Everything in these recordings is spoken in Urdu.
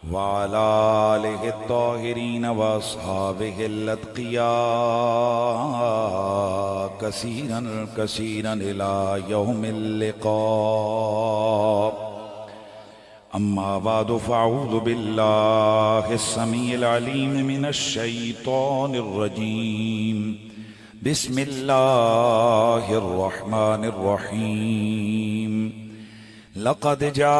وعلى آله الطاهرين وأصحابه الأتقياء كثيرا كثيرا إلى يوم اللقاء. أما بعد فأعوذ بالله السميع العليم من الشيطان الرجيم. بسم الله الرحمن الرحيم. لقد جاءكم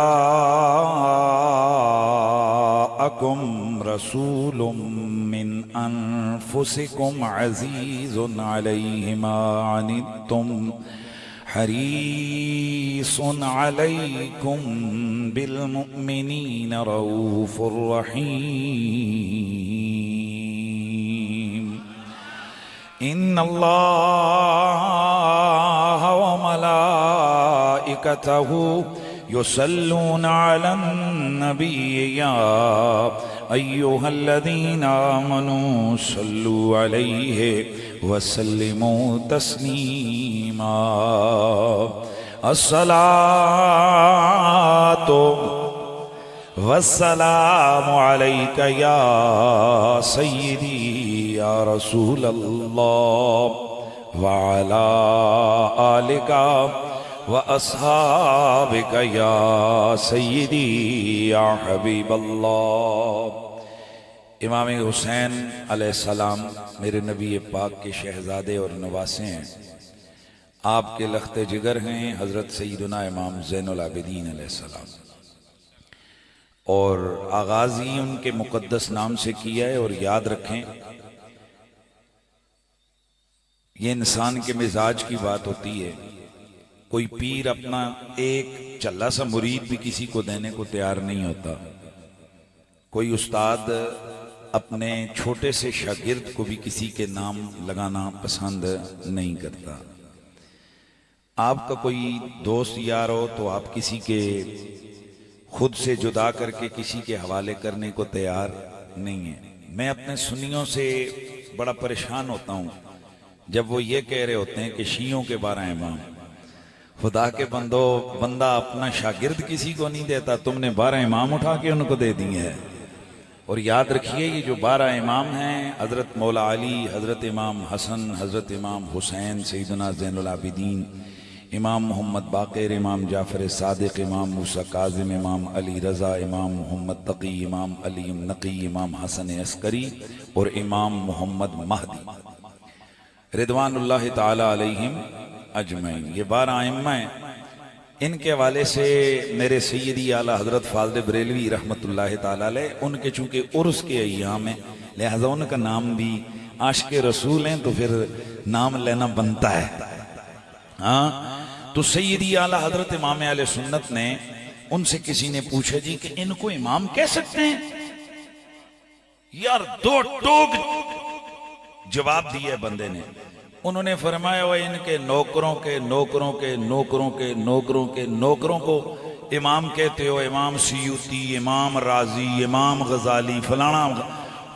رسول من أنفسكم عزيز عليه ما عنتم حريص عليكم بالمؤمنين رؤوف رحيم. إن الله وملائكته يصلون على النبي يا أيها الذين آمنوا صلوا عليه وسلموا تسليما. الصلاة والسلام عليك يا سيدي يا رسول الله وعلى آلك وأصحابك يا سيدي يا حبيب الله. امام حسین علیہ السلام میرے نبی پاک کے شہزادے اور نواسے ہیں. آپ کے لخت جگر ہیں حضرت سیدنا امام زین العابدین علیہ السلام، اور آغاز ہی ان کے مقدس نام سے کیا ہے. اور یاد رکھیں یہ انسان کے مزاج کی بات ہوتی ہے. کوئی پیر اپنا ایک چلا سا مرید بھی کسی کو دینے کو تیار نہیں ہوتا. کوئی استاد اپنے چھوٹے سے شاگرد کو بھی کسی کے نام لگانا پسند نہیں کرتا. آپ کا کوئی دوست یار ہو تو آپ کسی کے خود سے جدا کر کے کسی کے حوالے کرنے کو تیار نہیں ہیں. میں اپنے سنیوں سے بڑا پریشان ہوتا ہوں جب وہ یہ کہہ رہے ہوتے ہیں کہ شیعوں کے 12 امام. خدا کے بندہ اپنا شاگرد کسی کو نہیں دیتا، تم نے 12 امام اٹھا کے ان کو دے دیے ہیں. اور یاد رکھیے یہ جو 12 امام ہیں، حضرت مولا علی، حضرت امام حسن، حضرت امام حسین، سیدنا زین العابدین، امام محمد باقر، امام جعفر صادق، امام موسیٰ کاظم، امام علی رضا، امام محمد تقی، امام علی نقی، امام حسن عسکری اور امام محمد مہدی رضوان اللہ تعالی علیہم اجمعین. یہ 12 ائمہ ہیں. ان کے حوالے سے میرے سیدی اعلیٰ حضرت فاضل بریلوی رحمت اللہ تعالی علیہ، ان کے چونکہ عرس کے ایام ہیں لہذا ان کا نام بھی عاشق رسول ہیں تو پھر نام لینا بنتا ہے. ہاں تو سیدی اعلیٰ حضرت امام اہل سنت نے ان سے کسی نے پوچھا جی کہ ان کو امام کہہ سکتے ہیں؟ یار دو ٹوک جواب دیا بندے نے. انہوں نے فرمایا وہ ان کے نوکروں کے نوکروں کے نوکروں کے نوکروں کے نوکروں کو امام کہتے ہو، امام سیوطی، امام رازی، امام غزالی، فلانا.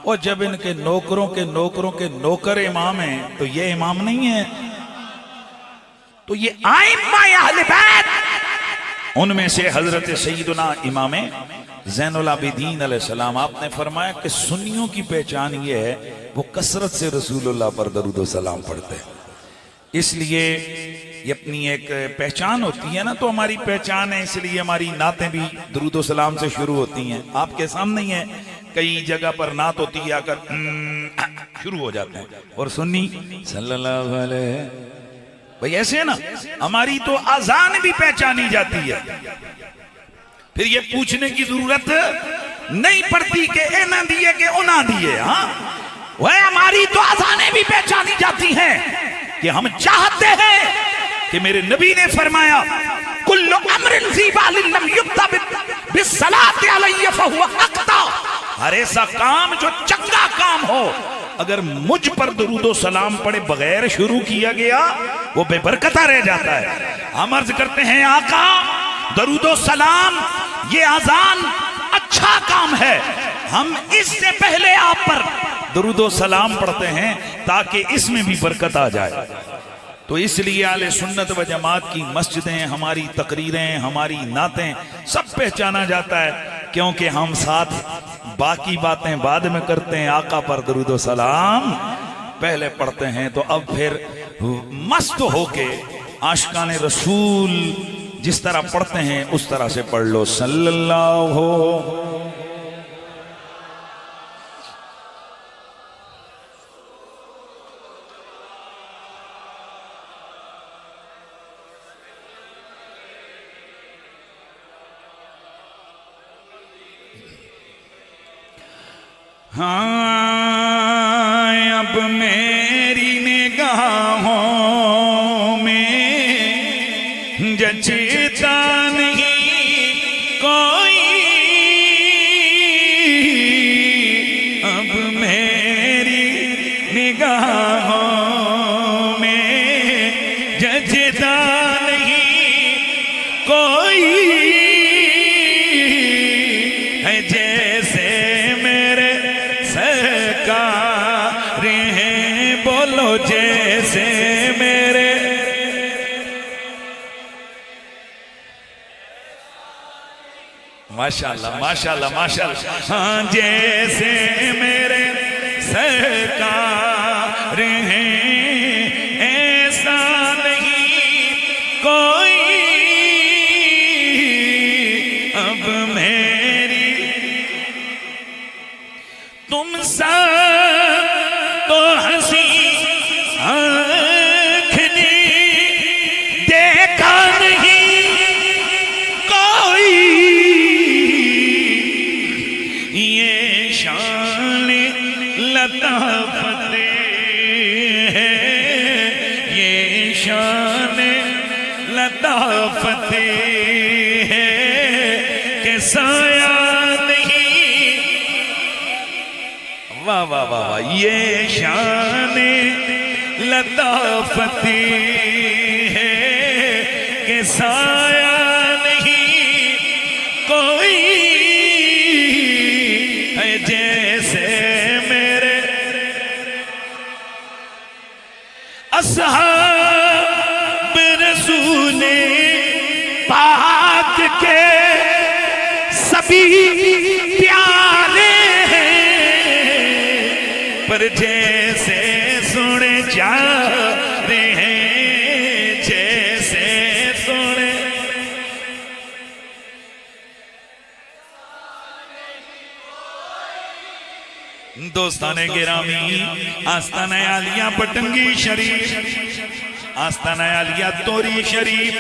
اور جب ان کے نوکروں کے نوکروں کے نوکر امام ہیں تو یہ امام نہیں ہے. تو یہ ائمہ اہل بیت، ان میں سے حضرت سیدنا امام زین العابدین علیہ السلام. آپ نے فرمایا کہ سنیوں کی پہچان یہ ہے وہ کثرت سے رسول اللہ پر درود و سلام پڑھتے ہیں. اس لیے یہ اپنی ایک پہچان ہوتی ہے نا، تو ہماری پہچان ہے اس لیے ہماری نعتیں بھی درود و سلام سے شروع ہوتی ہیں. آپ کے سامنے ہی ہے کئی جگہ پر نعت ہوتی ہے آ کر شروع ہو جاتے ہیں، اور سنی صلی اللہ علیہ بھئی ایسے ہے نا. ہماری تو اذان بھی پہچانی جاتی ہے، پھر یہ پوچھنے کی ضرورت نہیں پڑتی کہ اے نہ دیے کہ انہاں دیے. ہاں وہ ہماری تو اذانیں بھی پہچانی جاتی ہیں کہ ہم چاہتے ہیں کہ میرے نبی نے فرمایا کل امر ذی بال لم یبدا بالصلاۃ علی فهو اقطع. ہر ایسا کام جو چنگا کام ہو اگر مجھ پر درود و سلام پڑے بغیر شروع کیا گیا وہ بے برکتہ رہ جاتا ہے. ہم عرض کرتے ہیں آقا درود و سلام یہ اذان اچھا کام ہے، ہم اس سے پہلے آپ پر درود و سلام پڑھتے ہیں تاکہ اس میں بھی برکت آ جائے. تو اس لیے اہل سنت و جماعت کی مسجدیں، ہماری تقریریں، ہماری نعتیں سب پہچانا جاتا ہے. کیونکہ ہم ساتھ باقی باتیں بعد میں کرتے ہیں، آقا پر درود و سلام پہلے پڑھتے ہیں، تو اب پھر مست ہو کے عاشقان رسول جس طرح پڑھتے ہیں اس طرح سے پڑھ لو، صلی اللہ ہو۔ ہاں اب میری نگاہوں میں جچتا نہیں کوئی، اب میری نگاہوں میں جچتا نہیں کوئی، ہے جیسے بولو جیسے میرے ماشاءاللہ ماشاءاللہ ماشاءاللہ، ہاں جیسے میرے سرکار ہیں ایسا نہیں کوئی، اب میری تم سب تو ہنسی آنکھ نے دیکھا نہیں کوئی، یہ شان لطافت ہے، یہ شان لطافت ہے کہ سایہ نہیں، واہ واہ واہ واہ، یہ شان لطافت ہے کہ سایہ نہیں کوئی، ہے جیسے میرے اصحاب رسول پاک کے سبھی پیارے پر جیسے سنے جا رہے ہیں، جیسے سنے دوستان گرامی، آستانہ عالیہ پٹنگی شریف، آستانہ عالیہ توری شریف،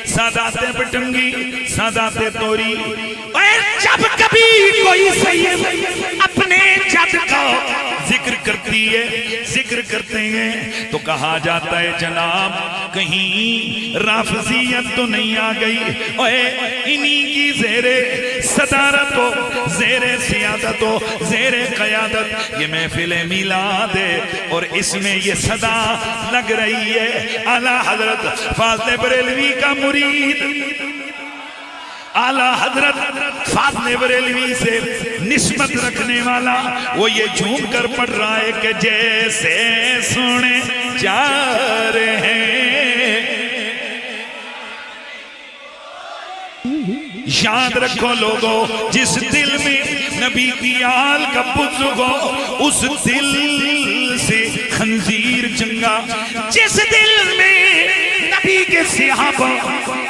سادات پٹنگی، سادات توری، اور جب کبھی کوئی سید اپنے جد کا ذکر کرتی ہے، ذکر کرتے ہیں تو کہا جاتا ہے جناب کہیں رافضیت تو نہیں آ گئی، اوے انہی کی زیر صدارت ہو، زیر سیادت ہو، زیر قیادت یہ محفل میلاد ہے، اور اس میں یہ صدا لگ رہی ہے اعلیٰ حضرت فاضل بریلوی کا مرید، اعلیٰ حضرت فاضل بریلوی سے نسبت رکھنے والا، وہ یہ جھوم کر پڑھ رہا ہے کہ جیسے سنے جا رہے ہیں، یاد رکھو لوگوں، جس دل میں نبی کی آل کا بغض ہو اس دل سے خنزیر جنگا، جس دل میں نبی کے صحابہ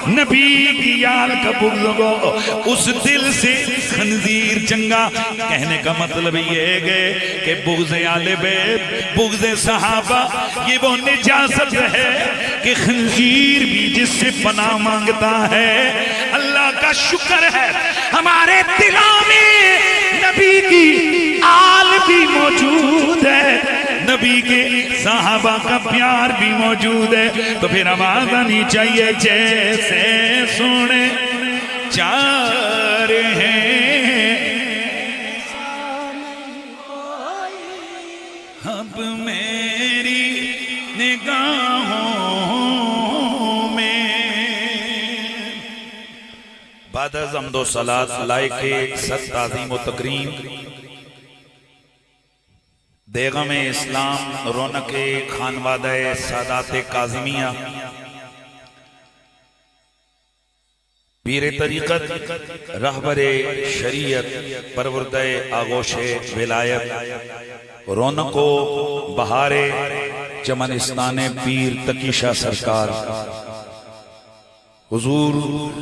نبی کی آل کا بغض ہو اس دل سے خنزیر جنگا۔ کہنے کا مطلب یہ ہے کہ بغض آل بیت، بغض صحابہ یہ وہ نجاست ہے کہ خنزیر بھی جس سے پناہ مانگتا ہے۔ اللہ کا شکر ہے ہمارے دلوں میں نبی کی آل بھی موجود ہے، نبی کے صحابہ کا پیار بھی موجود ہے، تو پھر آواز آنی چاہیے جیسے سنے جا رہے ہیں، اب میری نگاہوں میں۔ بعد از حمد و صلاۃ لائق صد تعظیم و تکریم، بیگم اسلام رونق خانوادہ سادات کاظمیہ، پیر طریقت، رہبر شریعت، پروردہ آغوش ولایت، رونق و بہار چمنستان پیر تقی شاہ سرکار، حضور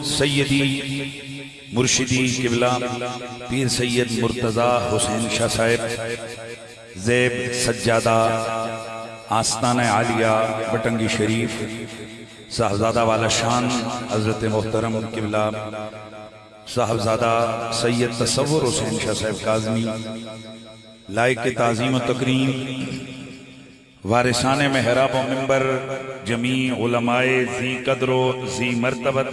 سیدی مرشدی قبلہ پیر سید مرتضی حسین شاہ صاحب زیب سجادہ آستانہ عالیہ بٹنگی شریف، صاحبزادہ والا شان حضرت محترم قبلہ صاحبزادہ سید تصور حسین شاہ صاحب کاظمی، لائق تعظیم و تکریم وارثان محراب و منبر جمیع علماء ذی قدر و ذی مرتبت،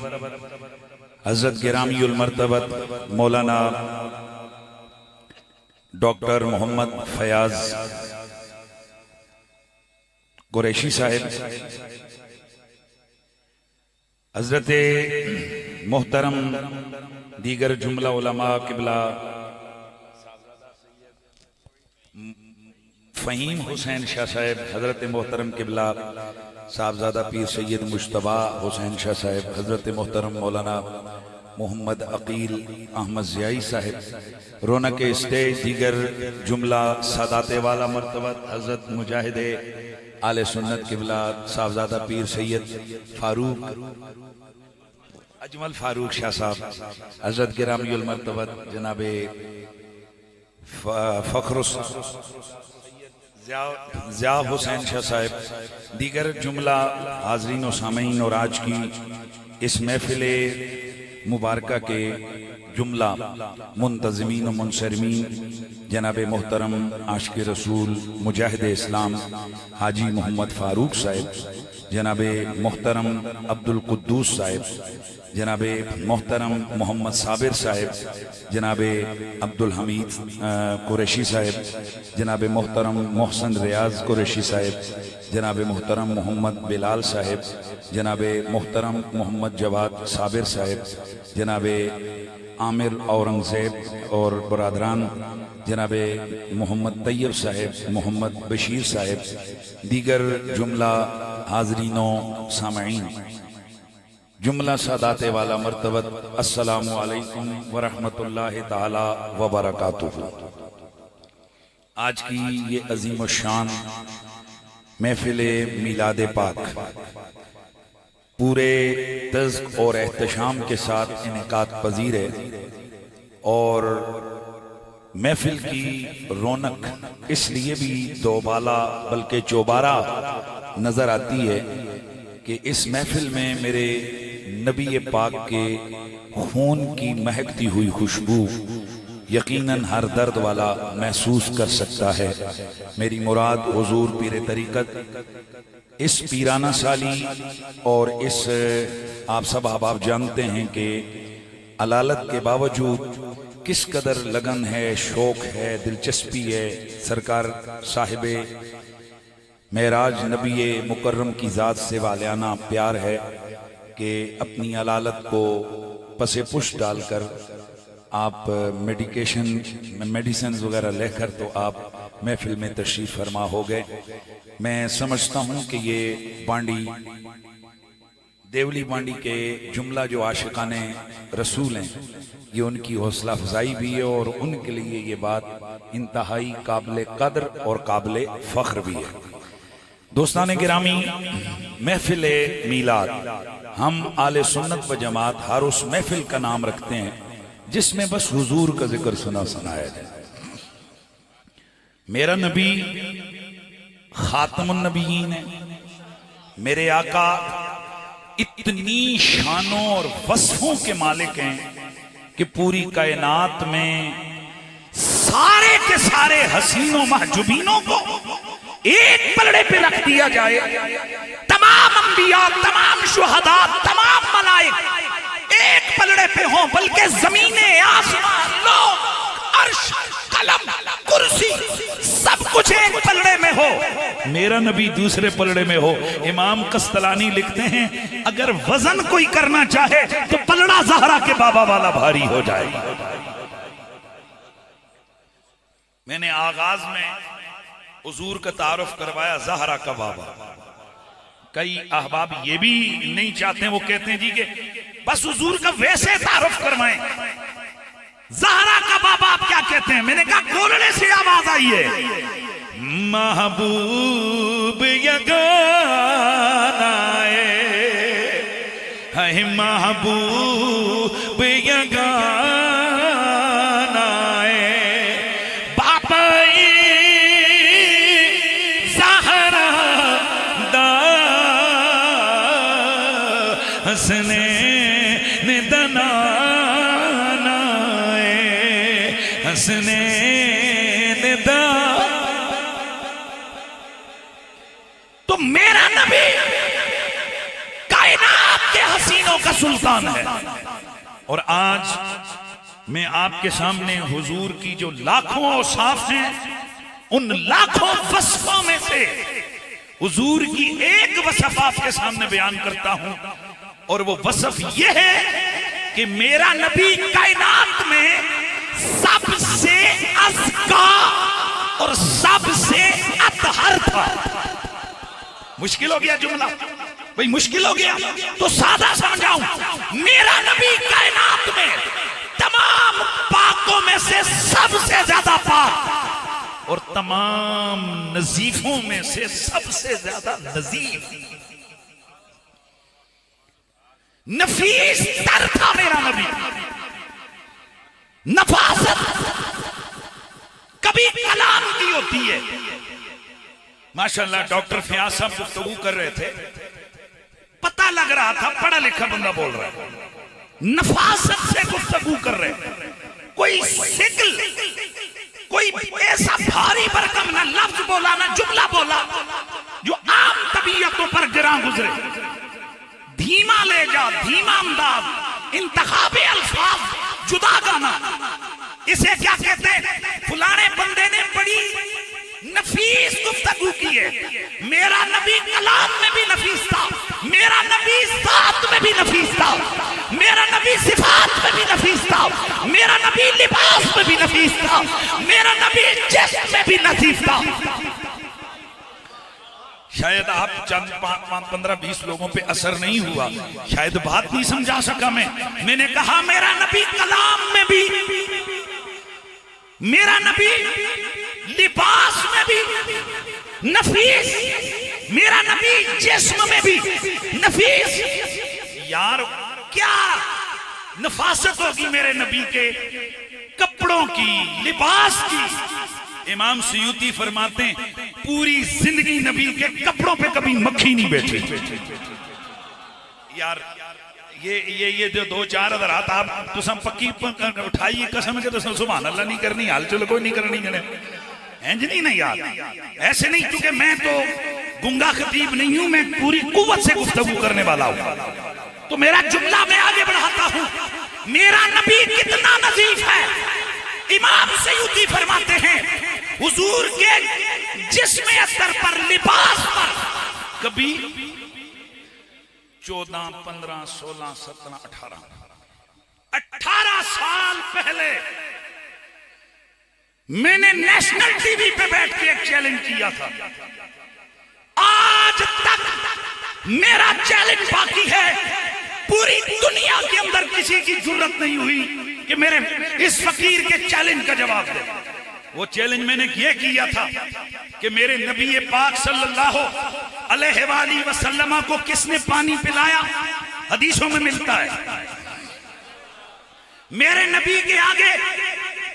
حضرت گرامی المرتبت مولانا ڈاکٹر محمد فیاض قریشی صاحب، حضرت محترم دیگر جملہ علماء قبلہ فہیم حسین شاہ صاحب، حضرت محترم قبلہ صاحبزادہ پیر سید مجتبی حسین شاہ صاحب، حضرت محترم مولانا محمد عقیل احمد زیائی صاحب، رونق اسٹیج دیگر جملہ سادات والا مرتبت حضرت مجاہد آل سنت قبلہ صاحبزادہ پیر سید فاروق اجمل فاروق شاہ صاحب، حضرت گرامی المرتبت جناب فخر ضیاء حسین شاہ صاحب، دیگر جملہ حاضرین و سامعین، اور آج کی اس محفل مبارکہ کے جملہ منتظمین و منصرمین، جناب محترم عاشق رسول مجاہد اسلام حاجی محمد فاروق صاحب، جناب محترم عبد القدوس صاحب، جناب محترم محمد صابر صاحب، جناب عبد الحمید قریشی صاحب، جناب محترم محسن ریاض قریشی صاحب، جناب محترم محمد بلال صاحب، جناب محترم محمد جواد صابر صاحب، جناب عامر اورنگزیب اور برادران، جناب محمد طیب صاحب، محمد بشیر صاحب، دیگر جملہ حاضرین و سامعین، جملہ سادات والا مرتبت، السلام علیکم ورحمت اللہ تعالی وبرکاتہ۔ آج کی یہ عظیم الشان محفل میلاد پاک پورے تذک اور احتشام کے ساتھ انعقاد پذیر ہے، اور محفل کی رونق اس لیے بھی دوبالا بلکہ چوبارہ نظر آتی ہے کہ اس محفل میں میرے نبی پاک کے خون کی مہکتی ہوئی خوشبو یقیناً ہر درد والا محسوس کر سکتا ہے۔ میری مراد حضور پیر طریقت اس پیرانہ سالی اور اس آپ سب احباب جانتے ہیں کہ علالت کے باوجود کس قدر لگن ہے، شوق ہے، دلچسپی ہے، سرکار صاحب معراج نبی مکرم کی ذات سے والیانہ پیار ہے کہ اپنی علالت کو پس پش ڈال کر آپ میڈیسنز وغیرہ لے کر تو آپ محفل میں تشریف فرما ہو گئے۔ میں سمجھتا ہوں کہ یہ بانڈی دیولی بانڈی کے جملہ جو عاشقان رسول ہیں، یہ ان کی حوصلہ افزائی بھی ہے، اور ان کے لیے یہ بات انتہائی قابل قدر اور قابل فخر بھی ہے۔ دوستان گرامی، محفل میلاد ہم آل سنت و جماعت ہر اس محفل کا نام رکھتے ہیں جس میں بس حضور کا ذکر سنایا جائے۔ میرا نبی خاتم النبیین ہے، میرے آقا اتنی شانوں اور وصفوں کے مالک ہیں کہ پوری کائنات میں سارے کے سارے حسین و محجوبینوں کو ایک پلڑے پہ رکھ دیا جائے، تمام انبیاء، تمام شہداء، تمام ملائک ایک پلڑے پہ ہوں، بلکہ زمینیں، آسمان، لوگ، عرش، قلم، کرسی سب کچھ ایک پلڑے میں ہو، میرا نبی دوسرے پلڑے میں ہو۔ امام قسطلانی لکھتے ہیں اگر وزن کوئی کرنا چاہے تو پلڑا زہرا کے بابا والا بھاری ہو جائے گا۔ میں نے آغاز میں حضور کا تعارف کروایا زہرا کا بابا۔ کئی احباب یہ بھی نہیں چاہتے ہیں، وہ کہتے ہیں جی کہ بس حضور کا ویسے تعارف کروائیں. زہرا کا بابا آپ کیا کہتے ہیں؟ میں نے کہا گولڑے سے آواز آئی ہے. محبوب یگانا ہے محبوب یگانا ہے بابائی زہرا دا حسنین دنانا ہے حسنین دا. تو میرا نبی کائنات کے حسینوں کا سلطان ہے. اور آج میں آپ کے سامنے حضور کی جو لاکھوں اوصاف ہیں ان لاکھوں وصفوں میں سے حضور کی ایک وصف آپ کے سامنے بیان کرتا ہوں. اور وہ وصف یہ ہے کہ میرا نبی کائنات میں سب سے ازکا اور سب سے اطہر تھا. مشکل ہو گیا جملہ بھئی؟ مشکل ہو گیا تو سادہ سمجھاؤں. میرا نبی کائنات میں تمام پاکوں میں سے سب سے زیادہ پاک اور تمام نظیفوں میں سے سب سے زیادہ نظیف نفیس تر تھا میرا نبی. نفاست کبھی کلام کی ہوتی ہے. ماشاءاللہ ڈاکٹر فیاض صاحب گفتگو کر رہے تھے, پتہ لگ رہا تھا پڑھا لکھا بندہ بول رہا ہے. نفاست سے گفتگو کر رہے تھے. کوئی سگل کوئی ایسا بھاری برکم نہ لفظ بولا نہ جملہ بولا جو عام طبیعتوں پر گراں گزرے. دھیما لے جا, دھیما انداز, انتخاب الفاظ جدا گانا. اسے کیا کہتے ہیں؟ فلانے بندے نے بڑی نفیس گفتگو کی ہے. میرا نبی کلام میں بھی نفیس تھا, میرا نبی ذات میں بھی نفیس تھا, میرا نبی صفات میں بھی نفیس تھا, میرا نبی لباس میں بھی نفیس تھا, میرا نبی جسم میں بھی نفیس تھا. شاید آپ چند 15-20 لوگوں پہ اثر نہیں ہوا, شاید بات نہیں سمجھا سکا. میں نے کہا میرا نبی کلام میں بھی, میرا نبی لباس میں بھی نفیس, میرا نبی جسم میں بھی نفیس. یار کیا نفاست ہوگی میرے نبی کے کپڑوں کی, لباس کی. امام سیوطی فرماتے ہیں پوری زندگی نبی کے کپڑوں پہ کبھی مکھی نہیں بیٹھی. یار یہ جو 2-4 حضرات آپ تو سم پکی اٹھائیے قسم کے تو سبحان اللہ نہیں کرنی, حال چلو کوئی نہیں کرنی گنے اینج نہیں نا یار, ایسے نہیں. کیونکہ میں تو گنگا خطیب نہیں ہوں, میں پوری قوت سے گفتگو کرنے والا ہوں. تو میرا جملہ میں آگے بڑھاتا ہوں. میرا نبی کتنا نظیف ہے. امام سیوطی فرماتے ہیں حضور کے جسم اثر پر, لباس پر کبھی 14, 15, 16, 17, 18 سال پہلے میں نے نیشنل ٹی وی پہ بیٹھ کے ایک چیلنج کیا تھا. آج تک میرا چیلنج باقی ہے. پوری دنیا کے اندر کسی کی جرت نہیں ہوئی کہ میرے اس فقیر کے چیلنج کا جواب دے. وہ چیلنج میں نے یہ کیا تھا کہ میرے نبی پاک صلی اللہ علیہ وآلہ وسلم کو کس نے پانی پلایا؟ حدیثوں میں ملتا ہے. میرے نبی کے آگے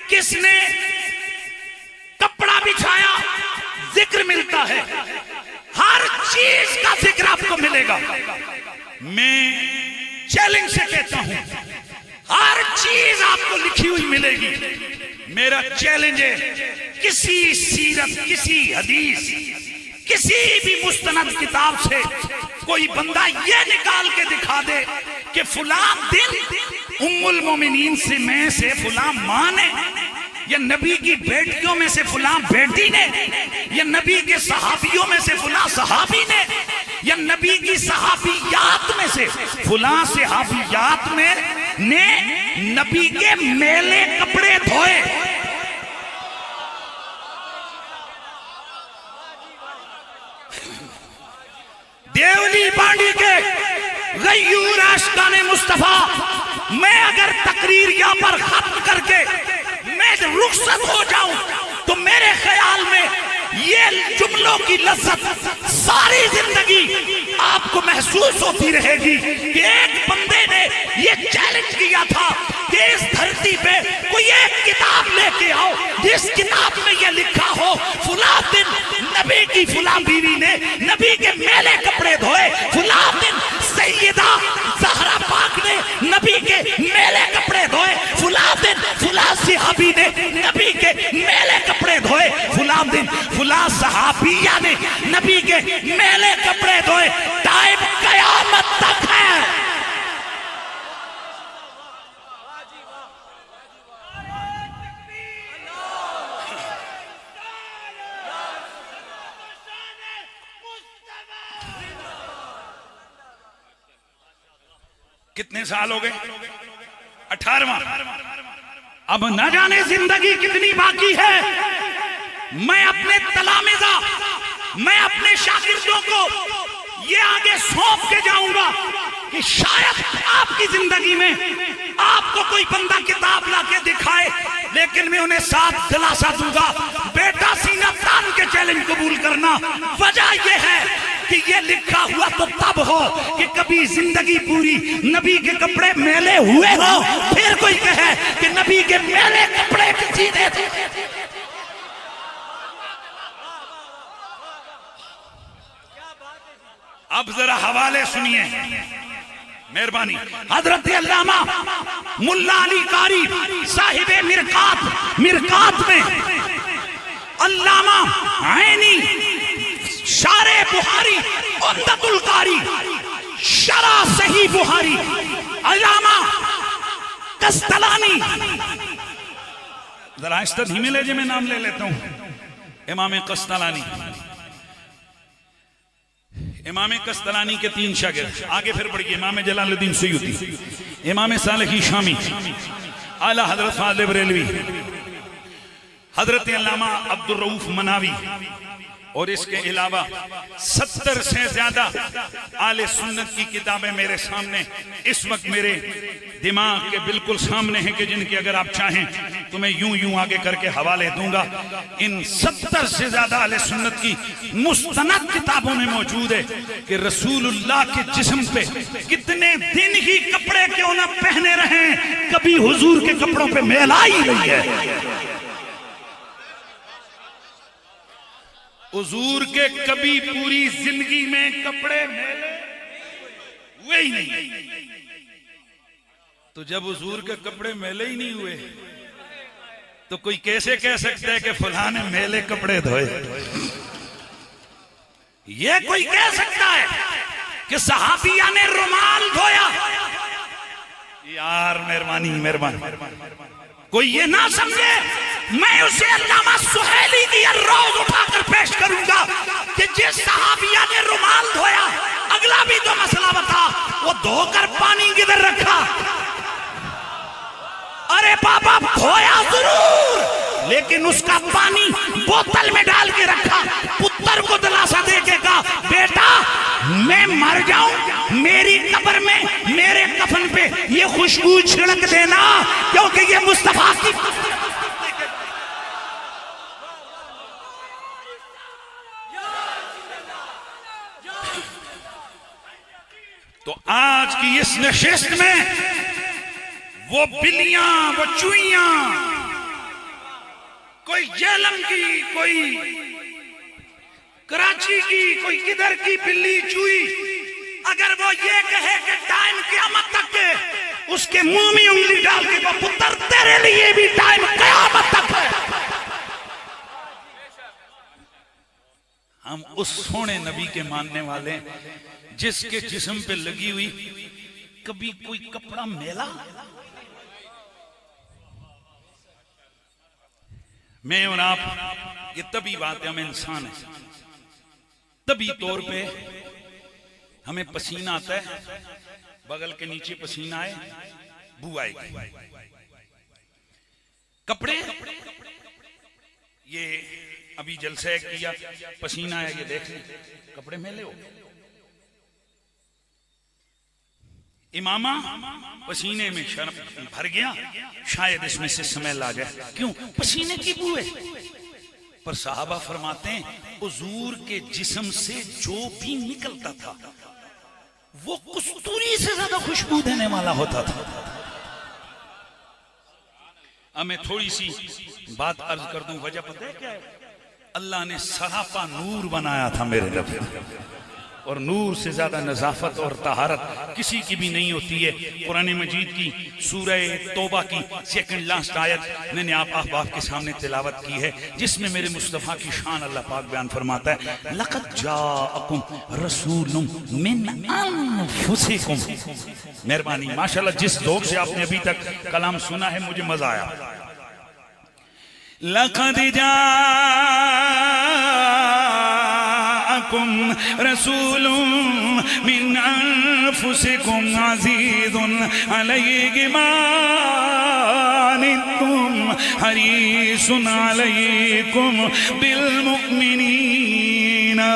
کس نے کپڑا بچھایا؟ ذکر ملتا ہے. ہر چیز کا ذکر آپ کو ملے گا. میں چیلنج سے کہتا ہوں ہر چیز آپ کو لکھی ہوئی ملے گی. میرا چیلنج ہے کسی سیرت, کسی حدیث, کسی بھی مستند کتاب سے کوئی بندہ یہ نکال کے دکھا دے کہ فلاں دن ام المومنین سے میں سے فلاں ماں نے, یا نبی کی بیٹیوں میں سے فلاں بیٹی نے, یا نبی کے صحابیوں میں سے فلاں صحابی نے, یا نبی کی صحابیات میں سے فلاں صحابیات نے نبی کے میلے کپڑے دھوئے. دیولی بانڈی کے غیور عاشقان مصطفیٰ، میں اگر تقریر یہاں پر ختم کر کے میں رخصت ہو جاؤں تو میرے خیال میں یہ جملوں کی لذت ساری زندگی آپ کو محسوس ہوتی رہے گی کہ ایک بندے نے یہ چیلنج کیا تھا کہ اس دھرتی پہ کوئی ایک کتاب لے کے آؤ جس کتاب میں یہ لکھا ہو فلاں دن نبی کی فلاں بیوی نے نبی کے میلے کپڑے دھوئے، فلاں دن سیدہ زہرا پاک نے نبی کے میلے کپڑے دھوئے، فلاں دن فلاں صحابی نے نبی کے میلے کپڑے دھوئے، فلاں دن فلاں صحابیہ نے نبی کے میلے کپڑے دھوئے۔ ٹائم قیامت تک ہے۔ کتنے سال ہو گئے؟ 18واں۔ اب نہ جانے زندگی کتنی باقی ہے۔ میں اپنے تلامذہ، میں اپنے شاگردوں کو یہ آگے سونپ کے جاؤں گا کہ شاید آپ کی زندگی میں آپ کو کوئی بندہ کتاب لا کے دکھائے، لیکن میں انہیں ساتھ دلاسا دوں گا، بیٹا سینہ تان کے چیلنج قبول کرنا۔ وجہ یہ ہے کہ یہ لکھا ہوا تو تب ہو کہ کبھی زندگی پوری نبی کے کپڑے میلے ہوئے ہو، پھر کوئی کہے کہ نبی کے میلے کپڑے کسی نے تھے۔ اب ذرا حوالے سنیے، مہربانی۔ حضرت علامہ ملا علی قاری صاحب مرقات میں علامہ عینی شارع بخاری عمدۃ القاری شرح صحیح بخاری علامہ قسطلانی، ذرا آہستہ دھیمے لے جے، میں نام لے لیتا ہوں۔ امام قسطلانی، امام قسطلانی کے 3 شاگرد، آگے پھر پڑھیے۔ امام جلال الدین سیوطی، امام صالحی شامی، اعلیٰ حضرت فاضل بریلوی، حضرت علامہ عبدالرؤوف مناوی، اور اس کے علاوہ 70 سے زیادہ اہل سنت کی کتابیں میرے سامنے اس وقت میرے دماغ کے بالکل سامنے ہیں کہ جن کی اگر آپ چاہیں تو میں یوں آگے کر کے حوالے دوں گا۔ ان 70 سے زیادہ اہل سنت کی مستند کتابوں میں موجود ہے کہ رسول اللہ کے جسم پہ کتنے دن ہی کپڑے کیوں نہ پہنے رہیں، کبھی حضور کے کپڑوں پہ میل آئی نہیں ہے۔ حضور کے کبھی پوری زندگی میں کپڑے میلے ہوئے ہی نہیں۔ تو جب حضور کے کپڑے میلے ہی نہیں ہوئے تو کوئی کیسے کہہ سکتا ہے کہ فلاں نے میلے کپڑے دھوئے؟ یہ کوئی کہہ سکتا ہے کہ صحابیہ نے رومال دھویا؟ یار مہربانی، کوئی یہ نہ سمجھے میں اسے علامہ سہیلی کی الروض اٹھا کر پیش کروں گا کہ جس صحابیہ نے رومال دھویا اگلا بھی تو مسئلہ بتا، وہ دھو کر پانی کدھر رکھا؟ ارے بابا دھویا ضرور، لیکن اس کا پانی بوتل میں ڈال کے رکھا، پتر کو دلاسا دے کے کہا بیٹا میں مر جاؤں میری قبر میں میرے کفن پہ یہ خوشبو چھڑک دینا، کیونکہ یہ مصطفیٰ کی۔ تو آج کی اس نشست میں وہ بلیاں، وہ چوئیاں، کوئی جہلم کی، کوئی کراچی کی، کوئی کدھر کی بلی چوئی، اگر وہ یہ کہے کہ ٹائم قیامت تک ہے، اس کے منہ میں انگلی ڈال کے وہ پتر تیرے لیے بھی ٹائم قیامت تک ہے۔ ہم اس سونے نبی کے ماننے والے جس کے جسم پہ لگی ہوئی کبھی کوئی کپڑا میلا؟ میں اور آپ یہ طبی بات ہے، ہم انسان ہیں، طبی طور پہ ہمیں پسینہ آتا ہے، بغل کے نیچے پسینہ آئے بو آئے گی۔ کپڑے یہ ابھی جلسہ کیا پسینہ آئے، یہ دیکھ لیں کپڑے میلے ہو گئے۔ امامہ پسینے میں شرم بھر گیا، شاید اس میں سے سمیل آ جائے، کیوں؟ پسینے کی بو ہے۔ پر صحابہ فرماتے ہیں حضور کے جسم سے جو بھی نکلتا تھا وہ کستوری سے زیادہ خوشبو دینے والا ہوتا تھا۔ اب میں تھوڑی سی بات عرض کر دوں، وجہ پتہ ہے کیا ہے؟ اللہ نے سراپا نور بنایا تھا میرے نبی، اور نور سے زیادہ نظافت اور طہارت کسی کی بھی نہیں ہوتی ہے۔ قرآن مجید کی سورہ توبہ کی سیکنڈ لاسٹ آیت میں نے آپ احباب کے سامنے تلاوت کی ہے، جس میں میرے مصطفیٰ کی شان اللہ پاک بیان فرماتا ہے، لَقَدْ جَاءَكُمْ رَسُولٌ مِّنْ أَنفُسِكُمْ۔ مہربانی، ماشاءاللہ جس ذوق سے آپ نے ابھی تک کلام سنا ہے مجھے مزہ آیا۔ لَقَدْ رسول من انفسكم عزيز عليه ما عنتم حريص عليكم بالمؤمنين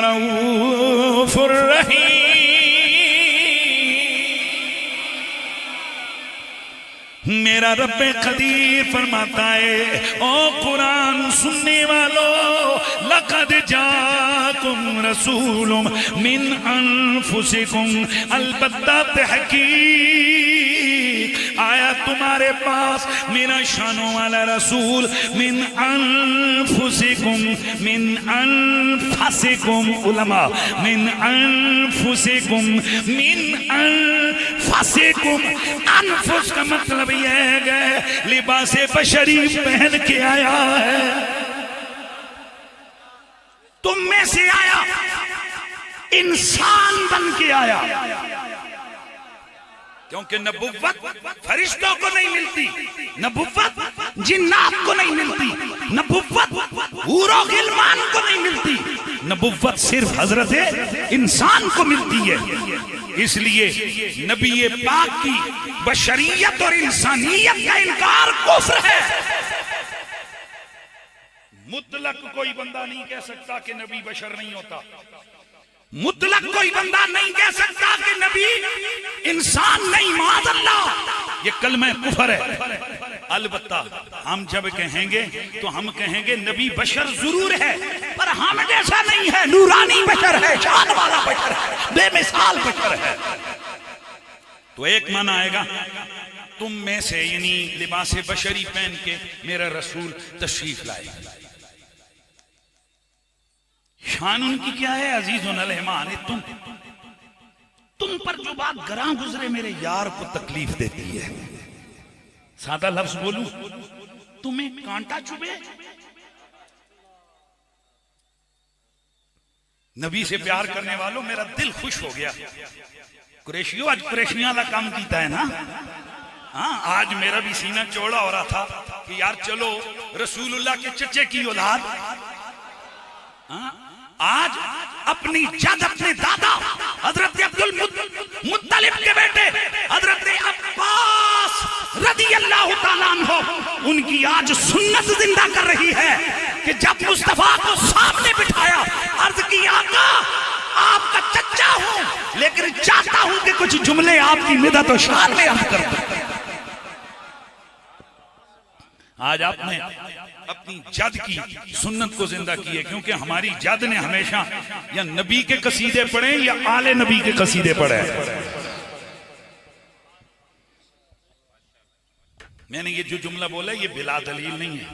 رؤوف رحيم۔ میرا رب قدیر فرماتا ہے، او قرآن سننے والو، لقد جاءکم رسول من انفسکم، البتہ تحقیق آیا تمہارے پاس میرا شانوں والا رسول، من انفسکم، من انفسکم، علماء، من انفسکم، من انفسکم، انفس کا مطلب یہ ہے لباس بشری پہن کے آیا ہے، تم میں سے آیا، انسان بن کے آیا، کیونکہ نبوت فرشتوں کو نہیں ملتی، نبوت جنات کو نہیں ملتی، نبوت حور و غلمان کو نہیں ملتی، نبوت صرف حضرت انسان کو ملتی ہے۔ اس لیے نبی پاک کی بشریت اور انسانیت کا انکار کفر ہے۔ مطلق کوئی بندہ نہیں کہہ سکتا کہ نبی بشر نہیں ہوتا، مطلق کوئی بندہ نہیں کہہ سکتا کہ نبی انسان نہیں، معاذ اللہ، یہ کلمہ کفر ہے۔ البتہ ہم جب کہیں گے تو ہم کہیں گے نبی بشر ضرور ہے، پر ہم جیسا نہیں ہے، نورانی بشر ہے، شان والا بشر ہے، بے مثال بشر ہے۔ تو ایک معنی آئے گا تم میں سے، یعنی لباس بشری پہن کے میرا رسول تشریف لائے۔ شان ان کی کیا ہے؟ عزیزٌ علیہ ما عنتم، تم پر جو بات گراں گزرے میرے یار کو تکلیف دیتی ہے۔ سادہ لفظ بولوں، تمہیں کانٹا چبھے، نبی سے پیار کرنے والوں میرا دل خوش ہو گیا۔ قریشیوں آج قریشیاں والا کام کیتا ہے نا، ہاں آج میرا بھی سینہ چوڑا ہو رہا تھا کہ یار چلو رسول اللہ کے چچے کی اولاد، آج اپنی جد اپنے دادا حضرت عبد المطلب کے بیٹے حضرت عباس رضی اللہ تعالیٰ عنہ، ان کی آج سنت زندہ کر رہی ہے کہ جب مصطفیٰ کو سامنے بٹھایا عرض کی آقا آپ کا چچا ہوں لیکن چاہتا ہوں کہ کچھ جملے آپ کی مدد و شان میں عرض کر دوں۔ آج آپ نے اپنی جد کی سنت کو زندہ کی ہے، کیونکہ ہماری جد نے ہمیشہ یا نبی کے قصیدے پڑھے یا آل نبی کے قصیدے پڑھے۔ میں نے یہ جو جملہ بولا یہ بلا دلیل نہیں ہے۔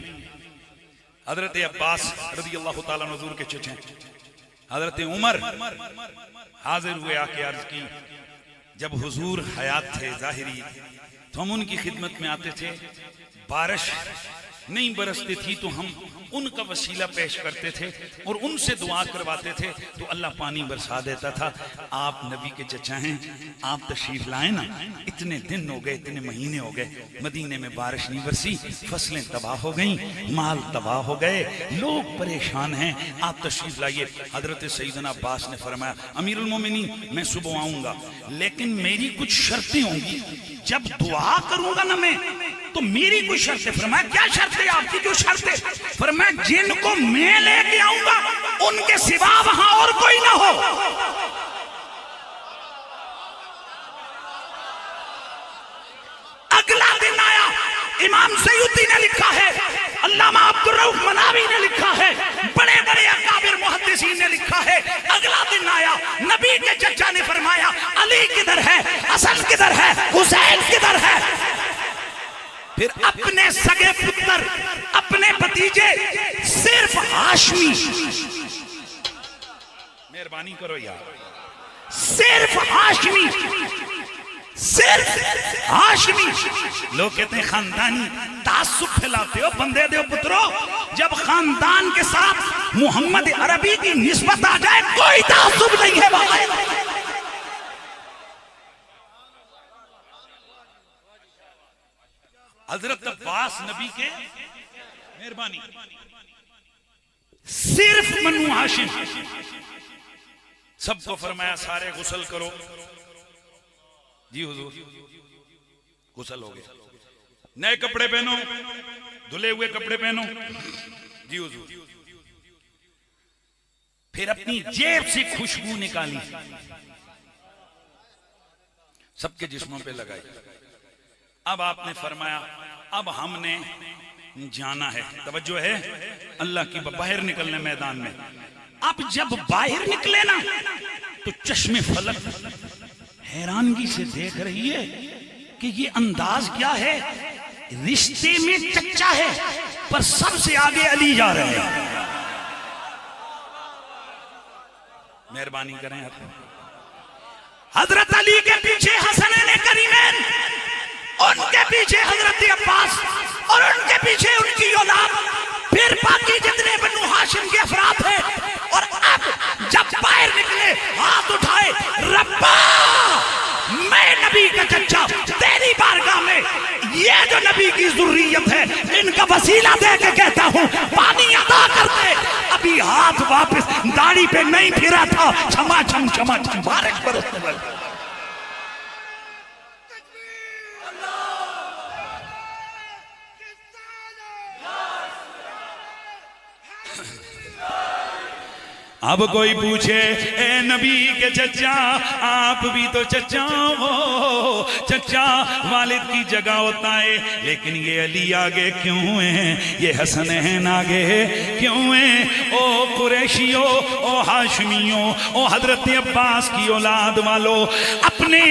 حضرت عباس رضی اللہ تعالیٰ عنہ حضور کے چچے ہیں، حضرت عمر حاضر ہوئے آ کے عرض کی، جب حضور حیات تھے ظاہری تو ہم ان کی خدمت میں آتے تھے، بارش نہیں برستی تھی تو ہم ان کا وسیلہ پیش کرتے تھے اور ان سے دعا کرواتے تھے تو اللہ پانی برسا دیتا تھا۔ آپ نبی کے چچا ہیں، آپ تشریف لائیں نا، اتنے دن ہو گئے، اتنے مہینے ہو گئے، مدینے میں بارش نہیں برسی، فصلیں تباہ ہو گئیں، مال تباہ ہو گئے، لوگ پریشان ہیں، آپ تشریف لائیے۔ حضرت سیدنا عباس نے فرمایا امیر المومنین میں صبح آؤں گا، لیکن میری کچھ شرطیں ہوں گی، جب دعا کروں گا نا میں تو میری کوئی شرط ہے۔ فرمایا کیا شرط ہے آپ کی؟ جو شرط ہے فرمایا جن کو میں لے کے آؤں گا ان کے سوا وہاں اور کوئی نہ ہو۔ امام سیوطی نے لکھا ہے، علامہ عبدالرؤف مناوی نے لکھا ہے، بڑے بڑے اکابر محدثین نے لکھا ہے۔ اگلا دن آیا، نبی کے چچا نے فرمایا علی کدھر ہے، حسن کدھر ہے، حسین کدھر ہے؟ پھر اپنے سگے پتر، اپنے بھتیجے، صرف ہاشمی، مہربانی کرو یار، صرف ہاشمی، صرف ہاشمی، لوگ کہتے ہیں خاندانی تعصب پھیلاتے ہو، بندے دے پترو، جب خاندان کے ساتھ محمد عربی کی نسبت آ جائے کوئی تعصب نہیں ہے وہاں۔ حضرت عباس نبی کے، مہربانی، صرف بنو ہاشم، سب کو فرمایا سارے غسل کرو، جی حضور غسل ہو گیا، نئے کپڑے پہنو، دھلے ہوئے کپڑے پہنو، جی حضور، پھر اپنی جیب سے خوشبو نکالی، سب کے جسموں پہ لگائی۔ اب آپ نے فرمایا اب ہم نے جانا ہے، توجہ ہے، اللہ کی باہر نکلنے میدان میں۔ اب جب باہر نکلے نا تو چشم فلک حیرانگی سے دیکھ رہی ہے کہ یہ انداز کیا ہے، رشتے میں چچا ہے پر سب سے آگے علی جا رہے ہیں۔ مہربانی کریں آپ، حضرت علی کے پیچھے حسنین کریمین، ان کے پیچھے حضرت عباس، اور ان کے پیچھے ان کی اولاد، پھر باقی جتنے بنو ہاشم کے افراد ہیں۔ اور اب جب باہر نکلے ہاتھ اٹھائے، ربا میں نبی کا چچا تیری بارگاہ میں یہ جو نبی کی ذریت ہے ان کا وسیلہ دے کے کہتا ہوں پانی عطا کر دے۔ ابھی ہاتھ واپس داڑھی پہ نہیں پھرا تھا، چھما چھم چھما چھم بارش برسنے لگی۔ اب کوئی پوچھے اے نبی کے چچا آپ بھی تو چچا ہو، چچا والد کی جگہ ہوتا ہے، لیکن یہ علی آگے کیوں ہیں، یہ حسنین آگے کیوں ہیں؟ او قریشیوں، او ہاشمیوں، او حضرت عباس کی اولاد والو، اپنے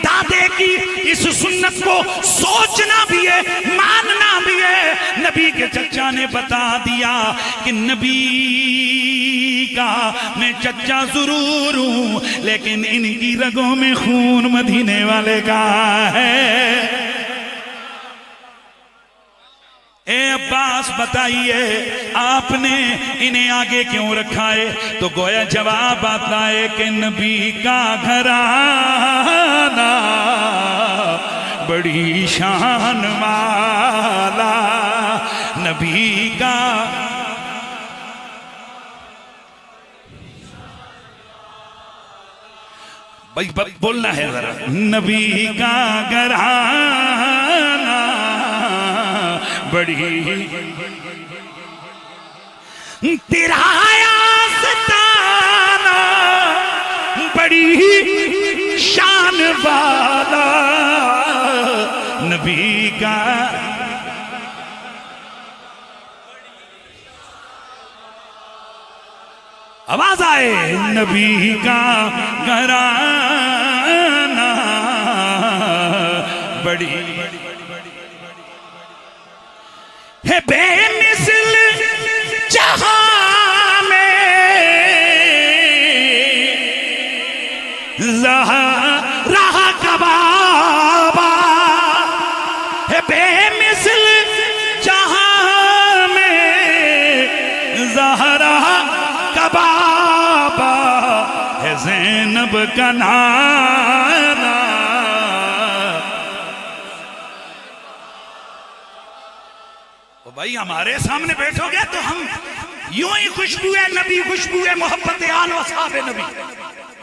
دادے کی اس سنت کو سوچنا بھی ہے، ماننا بھی ہے۔ نبی کے چچا نے بتا دیا کہ نبی کا میں چچا ضرور ہوں لیکن ان کی رگوں میں خون مدینے والے کا ہے۔ اے عباس بتائیے آپ نے انہیں آگے کیوں رکھا ہے؟ تو گویا جواب آتا ہے کہ نبی کا گھرانہ بڑی شان والا، نبی کا بھائی بولنا ہے ذرا، نبی کا گھرانہ بڑی، تیرا آستانہ بڑی شان والا، نبی کا آواز آئے، نبی کا گھرانہ بڑی ہے بے مثل جہاں میں، زہرا کا بابا ہے بے مثل جہاں میں، زہرا کا بابا ہے زینب کا نانا۔ بھائی ہمارے سامنے بیٹھو گے تو ہم یوں ہی خوشبو ہے نبی، خوشبو ہے محبت آل و اصحاب نبی،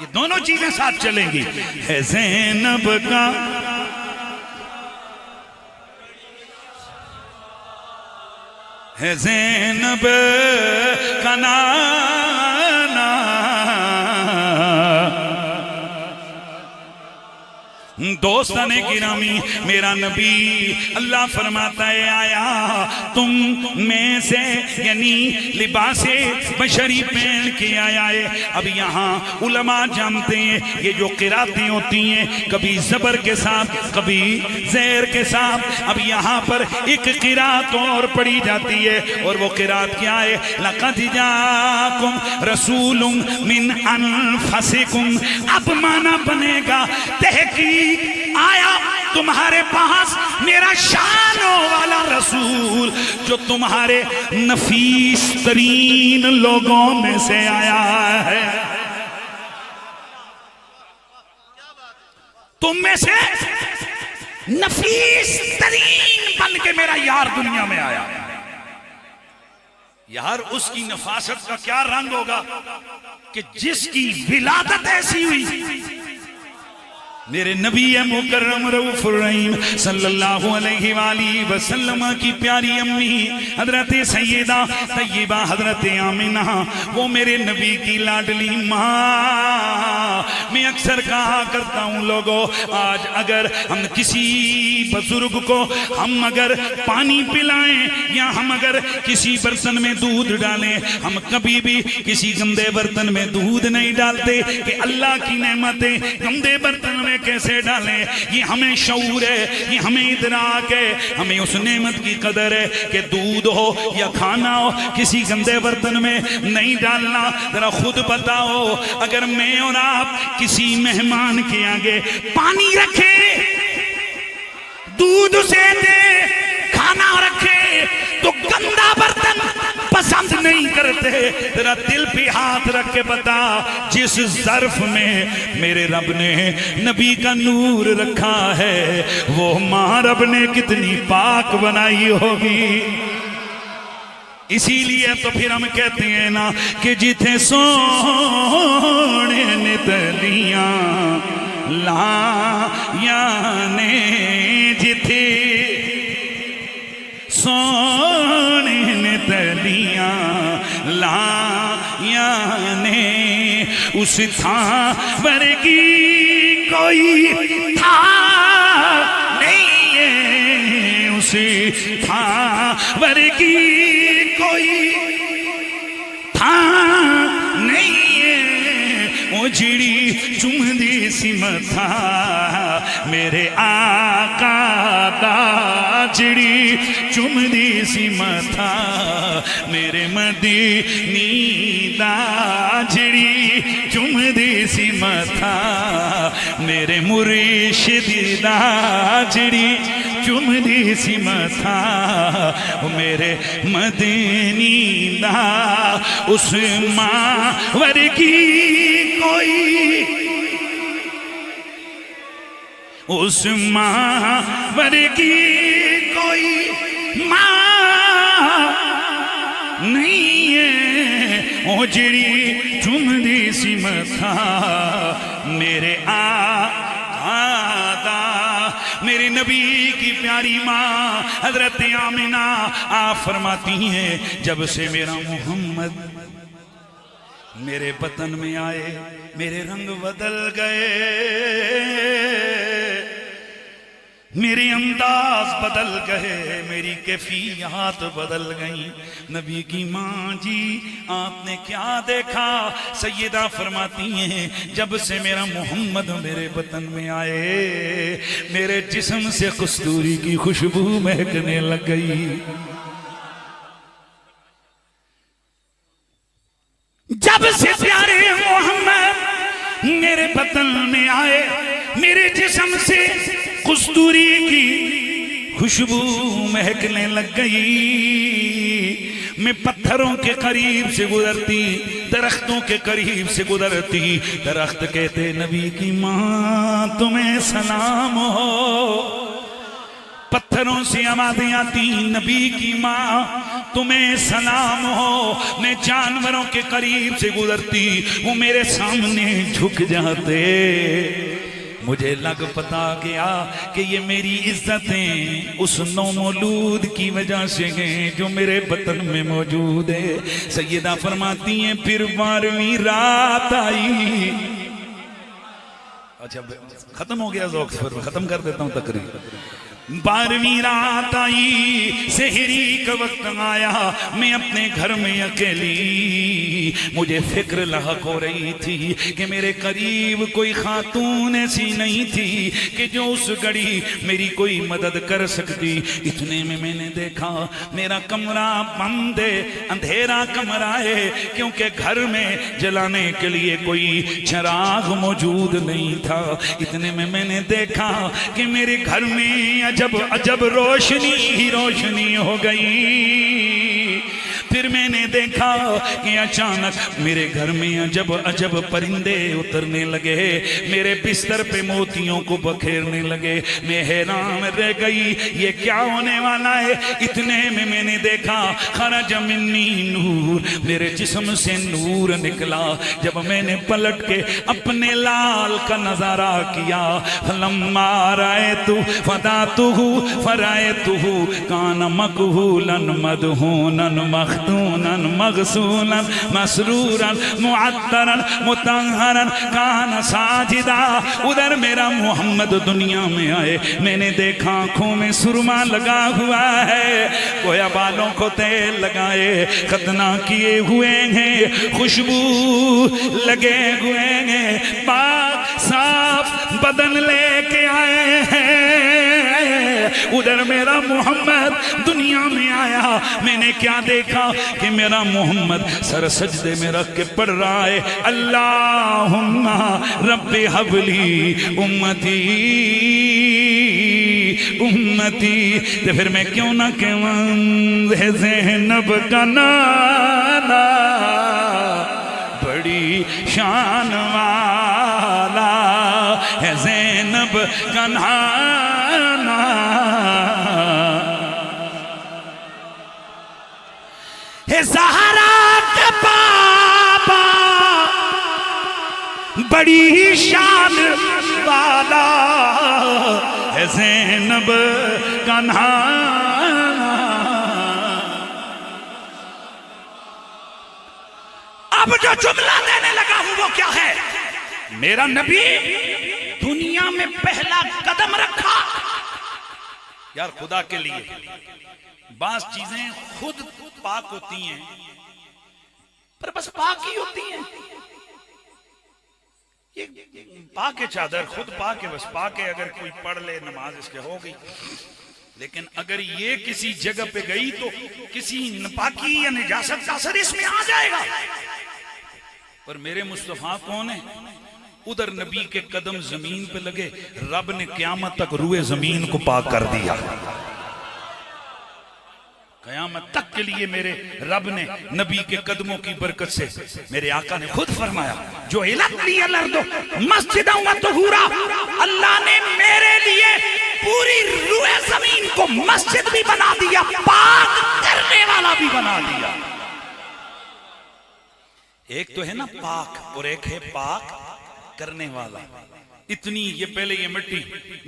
یہ دونوں چیزیں ساتھ چلیں گی۔ ہے زینب کا ہے زینب کا نانا، دوستان گرامی میرا نبی اللہ فرماتا ہے آیا تم میں سے یعنی لباس بشری پہن کے آیا ہے. اب یہاں علماء جانتے ہیں یہ جو قراتیں ہوتی ہیں کبھی زبر کے ساتھ کبھی زیر کے ساتھ. اب یہاں پر ایک قرات اور پڑھی جاتی ہے اور وہ قرات کیا ہے؟ لَقَدْ جَاءَكُمْ رَسُولٌ مِّنْ أَنفُسِكُمْ. اب معنی بنے گا تحقیق آیا تمہارے پاس میرا شانوں والا رسول جو تمہارے نفیس ترین لوگوں میں سے آیا ہے. تم میں سے نفیس ترین بن کے میرا یار دنیا میں آیا. یار اس کی نفاست کا کیا رنگ ہوگا کہ جس کی ولادت ایسی ہوئی. میرے نبی مکرم رؤوف الرحیم صلی اللہ علیہ وآلہ وسلم کی پیاری امی حضرت سیدہ طیبہ حضرت آمنہ وہ میرے نبی کی لاڈلی ماں. میں اکثر کہا کرتا ہوں لوگوں آج اگر ہم کسی بزرگ کو ہم اگر پانی پلائیں یا ہم اگر کسی برتن میں دودھ ڈالیں ہم کبھی بھی کسی گندے برتن میں دودھ نہیں ڈالتے کہ اللہ کی نعمتیں گندے برتن میں کیسے ڈالیں. یہ ہمیں شعور ہے یہ ہمیں ادراک ہے ہمیں اس نعمت کی قدر ہے کہ دودھ ہو یا کھانا ہو کسی گندے برتن میں نہیں ڈالنا. ذرا خود بتاؤ اگر میں اور آپ کسی مہمان کے آگے پانی رکھے دودھ اسے دے کھانا رکھے تو گندا برتن پسند نہیں کرتے. ذرا دل پہ ہاتھ رکھ کے بتا جس ظرف میں میرے رب نے نبی کا نور رکھا ہے وہ ماں رب نے کتنی پاک بنائی ہوگی. اسی لیے تو پھر ہم کہتے ہیں نا کہ جتھے سونے نے تلیاں لائیاں نے جتھے سونے نے تلیاں لائیاں نے اس تھا ورگی کوئی تھا نہیں ہے اس تھا ورگی کوئی تھا نہیں ہے. وہ جڑی چمدی سی متھا میرے آقا دا جڑی چمدی سی متھا میرے مدینی دا جڑی چمدی سی متھا میرے مرشد دا جڑی چمدی سی متھا میرے مدینی دا اس ماں ورگی کوئی اس ماں ورگی کوئی ماں نہیں ہے. او جڑی چمدی سی متھا میرے آقا میرے نبی کی پیاری ماں حضرت آمنہ آپ فرماتی ہیں جب سے میرا محمد میرے بطن میں آئے میرے رنگ بدل گئے میرے انداز بدل گئے میری کیفیات بدل گئیں. نبی کی ماں جی آپ نے کیا دیکھا؟ سیدہ فرماتی ہیں جب سے میرا محمد میرے بطن میں آئے میرے جسم سے کستوری کی خوشبو مہکنے لگ گئی. جب سے پیارے محمد میرے بطن میں آئے میرے جسم سے کستوری کی خوشبو مہکنے لگ گئی. میں پتھروں کے قریب سے گزرتی درختوں کے قریب سے گزرتی درخت کہتے نبی کی ماں تمہیں سلام ہو. پتھروں سے آوازیں آتی نبی کی ماں تمہیں سلام ہو. میں جانوروں کے قریب سے گزرتی وہ میرے سامنے جھک جاتے. مجھے لگ پتا گیا کہ یہ میری عزتیں اس نو مولود کی وجہ سے ہیں جو میرے بطن میں موجود ہے. سیدہ فرماتی ہیں پھر 12ویں رات آئی اچھا ختم ہو گیا ذوق، پھر ختم کر دیتا ہوں تقریر. 12ویں رات آئی، سحری کا وقت آیا، میں اپنے گھر میں اکیلی، مجھے فکر لاحق ہو رہی تھی کہ میرے قریب کوئی خاتون ایسی نہیں تھی کہ جو اس گھڑی میری کوئی مدد کر سکتی. اتنے میں نے دیکھا میرا کمرہ بند ہے، اندھیرا کمرہ ہے، کیونکہ گھر میں جلانے کے لیے کوئی چراغ موجود نہیں تھا. اتنے میں نے دیکھا کہ میرے گھر میں عجب روشنی ہی روشنی ہو گئی. پھر میں نے دیکھا کہ اچانک میرے گھر میں عجب پرندے اترنے لگے، میرے بستر پہ موتیوں کو بکھیرنے لگے. میں حیران رہ گئی یہ کیا ہونے والا ہے. اتنے میں نے دیکھا خرج منی نور، میرے جسم سے نور نکلا. جب میں نے پلٹ کے اپنے لال کا نظارہ کیا، فلما رأیت فداتہ فرأیتہ کان مکہولا مدہونا مختونا مغسولا مسرورا معطرا مطہرا کان ساجدا. ادھر میرا محمد دنیا میں آئے، میں نے دیکھا آنکھوں میں سرما لگا ہوا ہے، گویا بالوں کو تیل لگائے، ختنہ کیے ہوئے ہیں، خوشبو لگے ہوئے ہیں، پاک صاف بدن لے کے آئے ہیں. ادھر میرا محمد دنیا میں آیا، میں نے کیا دیکھا کہ میرا محمد سر سجدے میں رکھ کے پڑھ رہا ہے، اللہم رب حبلی امتی امتی. تو پھر میں کیوں نہ کہوں زینب کا نانا بڑی شان والا ہے، زینب کا نانا ہے، زہرا کے بابا بڑی شان والا ہے، زینب کا نانا. اب جو جملہ دینے لگا ہوں وہ کیا ہے؟ میرا نبی دنیا میں پہلا قدم رکھا. یار خدا کے لیے بعض چیزیں خود پاک ہوتی ہیں پر بس پاک ہی ہوتی ہیں. یہ پاک ہے، چادر خود پاک ہے، بس پاک ہے، اگر کوئی پڑھ لے نماز اس کے ہو گئی. لیکن اگر یہ کسی جگہ پہ گئی تو کسی نپاکی یا نجاست کا اثر اس میں آ جائے گا. پر میرے مصطفیٰ کون ہے؟ ادھر نبی کے قدم زمین پہ لگے، رب نے قیامت تک روئے زمین کو پاک کر دیا. قیامت تک کے لیے میرے رب نے نبی کے قدموں کی برکت سے، میرے آقا نے خود فرمایا جو الت لی الارض مسجدا و طہورا، اللہ نے میرے لیے پوری روئے زمین کو مسجد بھی بنا دیا، پاک کرنے والا بھی بنا دیا. ایک تو ہے نا پاک اور ایک ہے پاک کرنے والا. اتنی یہ پہلے یہ مٹی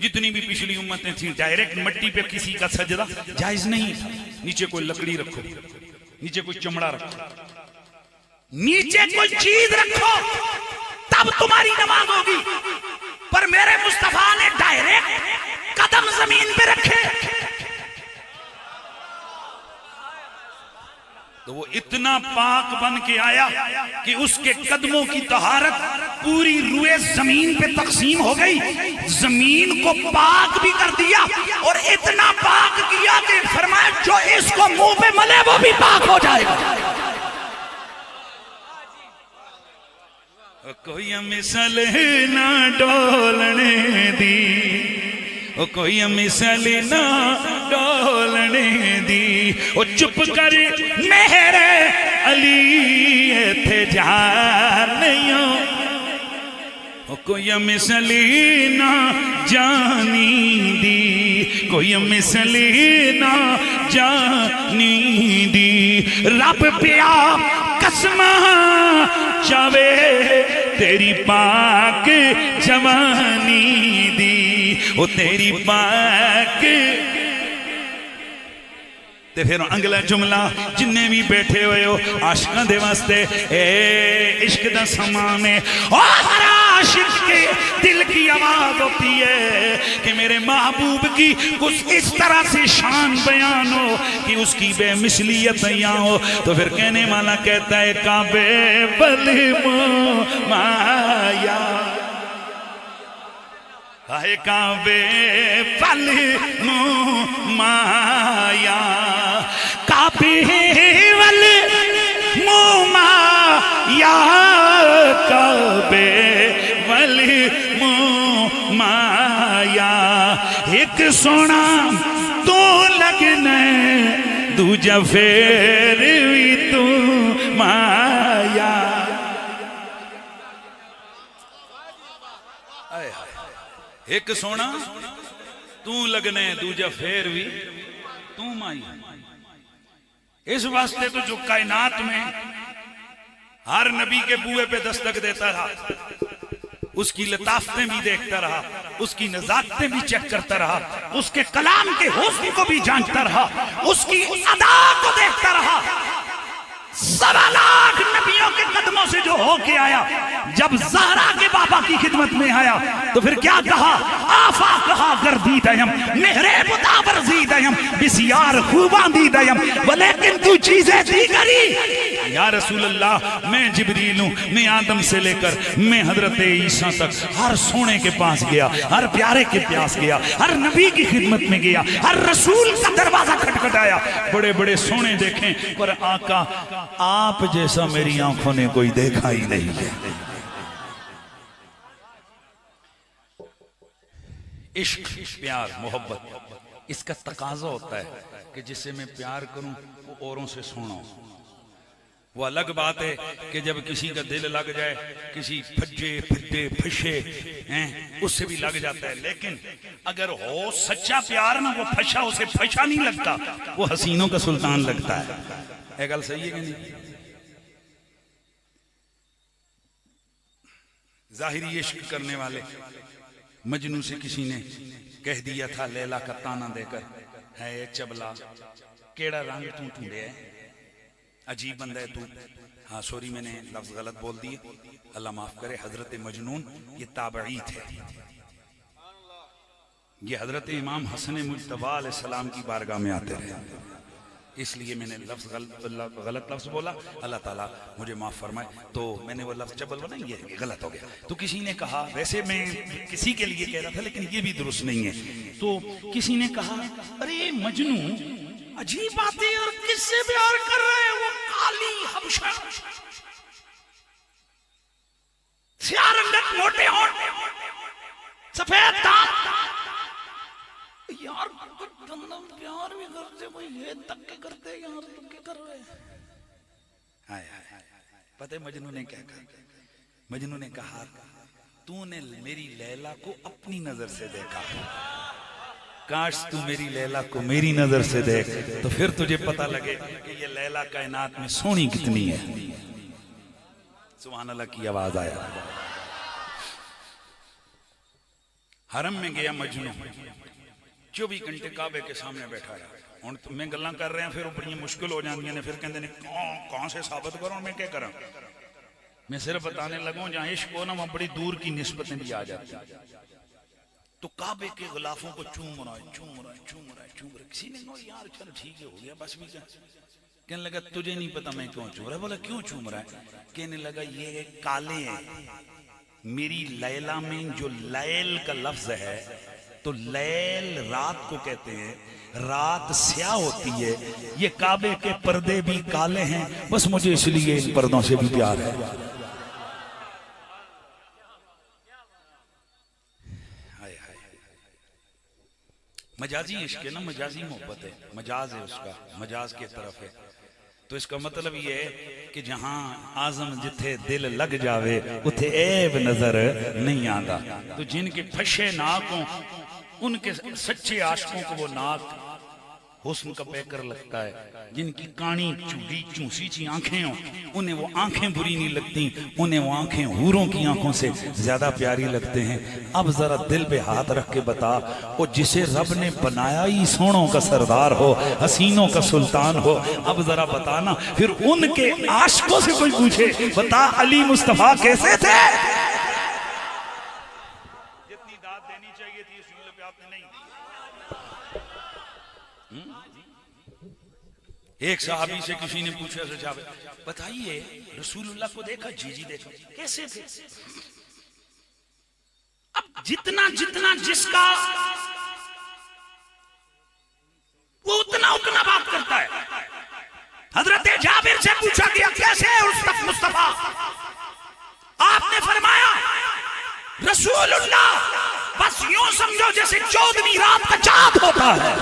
جتنی بھی پچھلی امتیں تھیں ڈائریکٹ مٹی پہ کسی کا سجدہ جائز نہیں تھا. نیچے کوئی لکڑی رکھو، نیچے کوئی چمڑا رکھو، نیچے کوئی چیز رکھو تب تمہاری نماز ہوگی. پر میرے مصطفیٰ نے ڈائریکٹ قدم زمین پہ رکھے. تو وہ اتنا پاک بن کے آیا کہ اس کے قدموں کی طہارت پوری روئے زمین پہ تقسیم ہو گئی، زمین کو پاک بھی کر دیا اور اتنا پاک کیا کہ فرمایا جو اس کو منہ پہ ملے وہ بھی پاک ہو جائے گا. کوئی مثل نہ ڈولنے دی، کوئی مثل نہ ڈولنے دی، او چپ کر میرے علی تھے جانیوں، کوئی مثل نہ جانی دی، کوئی مثل نہ جانی دی. رب پیا قسم چاوے تیری پاک جوانی دی، او تیری پاک. تے پھر اگلا جملہ جننے بھی بیٹھے ہوئے ہو عاشقاں دے واسطے اے عشق دا سامان ہے. او عاشق کے دل کی آواز ہوتی ہے کہ میرے محبوب کی کچھ اس طرح سے شان بیان ہو کہ اس کی بے مثلیت یہاں ہو، تو پھر کہنے والا کہتا ہے کعبے بل مایا، ہے کعبے پل مایا، کعبے ول مایا، کعبے ول مایا، ایک سونا تو لگنا دوجا پھر بھی تو مایا۔ ایک سونا تو لگنے دوجا پھر بھی تو مایا۔ اس واسطے تو جو کائنات میں ہر نبی کے بوئے پہ دستک دیتا رہا، اس کی لطافتیں بھی دیکھتا رہا، اس کی نزاکتیں بھی چیک کرتا رہا، اس کے کلام کے حسن کو بھی جانچتا رہا، اس کی ادا کو دیکھتا رہا، 7 لاکھ نبیوں کے قدموں سے جو ہو کے آیا، جب زہرا کے بابا کی خدمت میں آیا تو پھر کیا کہا؟ آفا کہا گردیدہم مہرے متابر زیدہم بسیار خوباں دیدہم ولیکن تو چیزیں دی کری۔ یا رسول اللہ، میں جبریل ہوں، میں آدم سے لے کر میں حضرت عیسیٰ تک ہر سونے کے پاس گیا، ہر پیارے کے پاس گیا، ہر نبی کی خدمت میں گیا، ہر رسول کا دروازہ کھٹکھٹایا، بڑے بڑے سونے دیکھیں، پر آقا آپ جیسا میری آنکھوں نے کوئی دیکھا ہی نہیں ہے۔ عشق، پیار، محبت، اس کا تقاضا ہوتا ہے کہ جسے میں پیار کروں وہ اوروں سے سونا ہو۔ وہ الگ بات ہے کہ جب کسی کا دل لگ جائے، کسی پھجے پھٹے پھشے اس سے بھی لگ جاتا ہے، لیکن اگر ہو سچا پیار نہ، وہ پھشا اسے پھشا نہیں لگتا، وہ حسینوں کا سلطان لگتا ہے۔ ایک گل صحیح ہے کہ نہیں؟ ظاہری عشق کرنے والے مجنوں سے کسی نے کہہ دیا تھا لیلا کا تانا دے کر، ہے چبلا کیڑا رنگ تو ٹھنڈے ہے، عجیب بندہ ہے تو۔ ہاں سوری میں نے لفظ غلط بول دیے، اللہ معاف کرے۔ حضرت مجنون یہ تابعی تھے، یہ حضرت امام حسن مجتبی علیہ السلام کی بارگاہ میں آتے رہے، اس لیے میں نے لفظ غلط لفظ بولا، اللہ تعالیٰ مجھے معاف فرمائے۔ تو میں نے وہ لفظ چبل بنا، یہ غلط ہو گیا۔ تو کسی نے کہا، ویسے میں کسی کے لیے کہہ رہا تھا لیکن یہ بھی درست نہیں ہے، تو کسی نے کہا ارے مجنوں عجیب بات ہے، اور کس سے پیار کر رہے ہیں؟ وہ کالی حبشہ، سیاہ رنگت، موٹے ہونٹ، سفید دانت، یار پیار بھی کرتے کوئی یہ دکے کرتے، یار دکے کر رہے ہیں۔ پتہ مجنوں نے کیا کہا؟ مجنوں نے کہا تو نے میری لیلا کو اپنی نظر سے دیکھا، کاش تو میری لیلا کو میری نظر سے دیکھ، تو پھر تجھے پتہ لگے کہ یہ لیلا کائنات میں سونی کتنی ہے۔ سبحان اللہ کی آواز آیا۔ حرم میں گیا مجنوں، 24 گھنٹے کعبے کے سامنے بیٹھا رہا۔ ہن میں گلاں کر رہے ہیں، پھر بڑی مشکل ہو جاندی ہیں، پھر کہندے نے کہاں سے ثابت کروں، میں کیا کراں؟ میں صرف بتانے لگوں جہاں عشق ہو نا وہاں بڑی دور کی نسبتیں بھی آ جاتی ہیں۔ تو کعبے کے غلافوں کو چوم رہا ہے، کسی نے کہا یار چلو ٹھیک ہے، ہو گیا بس بھی کیا۔ کہنے لگا تجھے نہیں پتا میں کیوں چوم رہا ہے؟ بولا کیوں چوم رہا ہے؟ کہنے لگا یہ کالے ہیں، میری لیلا میں جو لیل کا لفظ ہے تو لیل رات کو کہتے ہیں، رات سیاہ ہوتی ہے، یہ کعبے کے پردے بھی کالے ہیں، بس مجھے اس لیے ان پردوں سے بھی پیار ہے۔ مجازی عشق ہے نا، مجازی محبت ہے، مجاز ہے، اس کا مجاز کی طرف ہے۔ تو اس کا مطلب یہ ہے کہ جہاں آزم جتھے دل لگ جاوے اتھے عیب نظر نہیں آتا۔ تو جن کے پھشے ناک ہوں ان کے سچے عاشقوں کو وہ ناک حسن کا پیکر لگتا ہے، جن کی کانی چوڑی چونسی چی آنکھیں ہوں انہیں وہ آنکھیں بری نہیں لگتی، انہیں وہ آنکھیں حوروں کی آنکھوں سے زیادہ پیاری لگتے ہیں۔ اب ذرا دل پہ ہاتھ رکھ کے بتا، وہ جسے رب نے بنایا ہی سونوں کا سردار ہو، حسینوں کا سلطان ہو، اب ذرا بتانا پھر ان کے عاشقوں سے کوئی پوچھے بتا علی مصطفیٰ کیسے تھے؟ ایک صحابی سے کسی نے پوچھا صحابہ بتائیے رسول اللہ کو دیکھا؟ جی جی دیکھا۔ کیسے تھے؟ اب جتنا جتنا جس کا وہ اتنا اتنا بات کرتا ہے۔ حضرت جابر سے پوچھا گیا کیسے ہے مصطفیٰ؟ آپ نے فرمایا رسول اللہ بس یوں سمجھو جیسے 14ویں رات کا چاند ہوتا ہے۔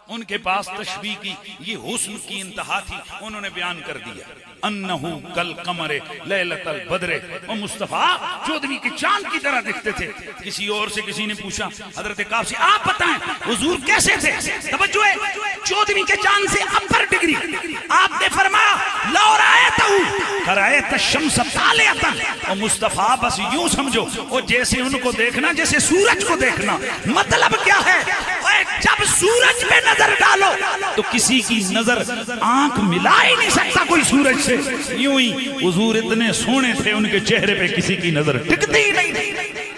ان کے پاس تشبیہ کی یہ حسن کی انتہا تھی، انہوں نے بیان کر دیا انہو کل قمر لیلۃ البدر، وہ مصطفیٰ 14ویں کے چاند کی طرح دکھتے تھے۔ کسی اور سے کسی نے پوچھا حضرت کعب سے آپ بتائیں حضور کیسے تھے؟ توجہ ہے 14ویں کے چاند سے اپر ڈگری۔ آپ نے فرمایا لو رأیتہ کرأیت الشمس طالعۃ، اور مصطفیٰ بس یوں سمجھو وہ جیسے ان کو دیکھنا جیسے سورج کو دیکھنا۔ مطلب کیا ہے؟ جب سورج پہ نظر ڈالو تو کسی کی نظر آنکھ ملا ہی نہیں سکتا کوئی سورج سے، یوں ہی حضور اتنے سونے تھے ان کے چہرے پہ کسی کی نظر ٹکتی ہی نہیں۔